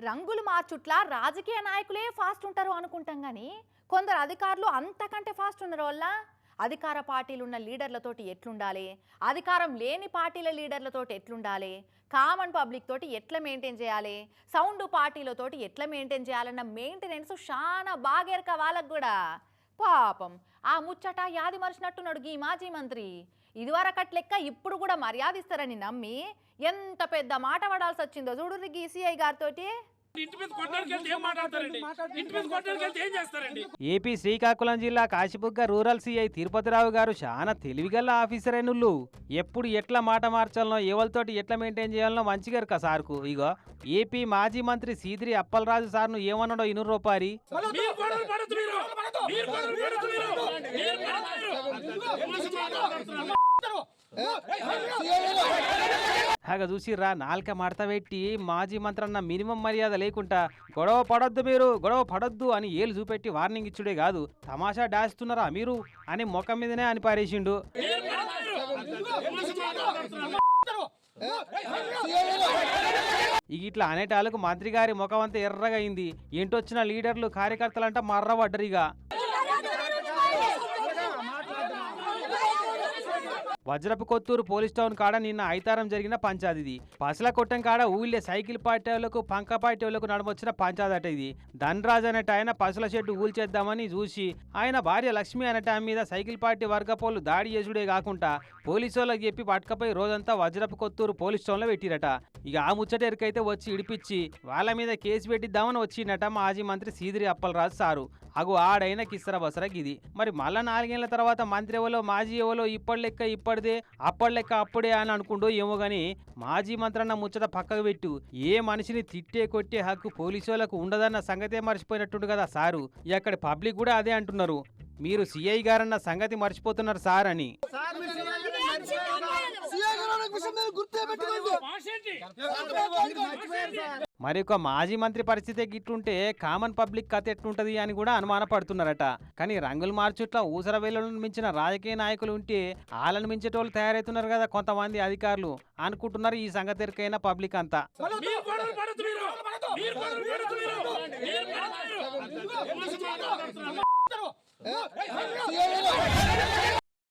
రంగులు మార్చుట్ల రాజకీయ నాయకులే ఫాస్ట్ ఉంటారు అనుకుంటాం కానీ కొందరు అధికారులు అంతకంటే ఫాస్ట్ ఉన్నారు వల్ల అధికార పార్టీలు ఉన్న లీడర్లతోటి ఎట్లుండాలి, అధికారం లేని పార్టీల లీడర్లతోటి ఎట్లుండాలి, కామన్ పబ్లిక్ తోటి ఎట్లా మెయింటైన్ చేయాలి, సౌండ్ పార్టీలతోటి ఎట్లా మెయింటైన్ చేయాలన్న మెయింటెనెన్స్ చాలా బాగేరక వాళ్ళకు కూడా పాపం ఆ ముచ్చట యాది మరిచినట్టున్నాడు ఈ మాజీ మంత్రి. ఇదివరకట్ లెక్క ఇప్పుడు కూడా మర్యాద ఇస్తారని నమ్మి ఎంత పెద్ద మాట పడాల్సి వచ్చిందో చూడు ఈ సిఐ గారితో. ఏపీ శ్రీకాకుళం జిల్లా కాశీబుగ్గ రూరల్ సిఐ తిరుపతిరావు గారు చాలా తెలివిగల ఆఫీసర్ అయినుళ్ళు. ఎప్పుడు ఎట్లా మాట మార్చాలనో ఎవరితోటి ఎట్లా మెయింటైన్ చేయాలనో మంచిగా సార్కు. ఇగో ఏపీ మాజీ మంత్రి సీదిరి అప్పలరాజు సార్ను ఏమన్నాడో ఇనురు రూపారి. హాగా చూసిర్రా, నాలుక మడత పెట్టి మాజీ మంత్రి అన్న మినిమం మర్యాద లేకుండా గొడవ పడొద్దు అని ఏలు చూపెట్టి వార్నింగ్ ఇచ్చుడే కాదు, తమాషా డాస్తున్నారా మీరు అని ముఖం మీదనే అని పారేసిండు. ఇట్లా అనేటాలకు మంత్రి గారి ముఖం అంతా ఎర్రగా అయింది. ఏంటొచ్చిన లీడర్లు కార్యకర్తలంట మర్రబడ్డరిగా. వజ్రపు కొత్తూరు పోలీస్ టౌన్ కాడ నిన్న ఐతారం జరిగిన పంచాయతీ. పసల కొట్టం కాడ ఊళ్ళే సైకిల్ పార్టీ వాళ్ళకు పంక పార్టీ వాళ్ళకు నడమొచ్చిన పంచాయతీ అట ఇది. ధనరాజ్ అనేట ఆయన పసల షెడ్డు ఊల్చేద్దామని చూసి ఆయన భార్య లక్ష్మి అనేట ఆమె మీద సైకిల్ పార్టీ వర్గపోలు దాడి చేసుడే కాకుండా పోలీసు వాళ్ళకి చెప్పి పట్టుకపోయి రోజంతా వజ్రపు కొత్తూరు పోలీస్ టౌన్ లో పెట్టిరట. ఇక ఆ ముచ్చట ఎరికైతే వచ్చి ఇడిపించి వాళ్ళ మీద కేసు పెట్టిద్దామని వచ్చిందట మాజీ మంత్రి సీదిరి అప్పలరాజు సారు. అగు ఆడైన కిస్తర బసర గిది. మరి మళ్ళా 4 ఏళ్ల తర్వాత మంత్రి ఎవలో మాజీ ఎవలో ఇప్పటిదే అప్పుడే అని అనుకుంటూ ఏమో గాని మాజీ మంత్రి అన్న ముచ్చట పక్కకు పెట్టు. ఏ మనిషిని తిట్టే కొట్టే హక్కు పోలీసు వాళ్ళకు ఉండదన్న సంగతే మర్చిపోయినట్టుండు కదా సారు. అక్కడ పబ్లిక్ కూడా అదే అంటున్నారు, మీరు సిఐ గారన్న సంగతి మర్చిపోతున్నారు సార్ అని. మరి ఒక మాజీ మంత్రి పరిస్థితి గిట్లుంటే కామన్ పబ్లిక్ కథ ఎట్లుంటది అని కూడా అనుమానపడుతున్నారట. కానీ రంగులు మార్చుట్ల ఊసర వేలను మించిన రాజకీయ నాయకులు ఉంటే వాళ్ళని మించేటోళ్ళు తయారవుతున్నారు కదా కొంతమంది అధికారులు అనుకుంటున్నారు. ఈ సంగతి ఎరికైనా పబ్లిక్ అంతా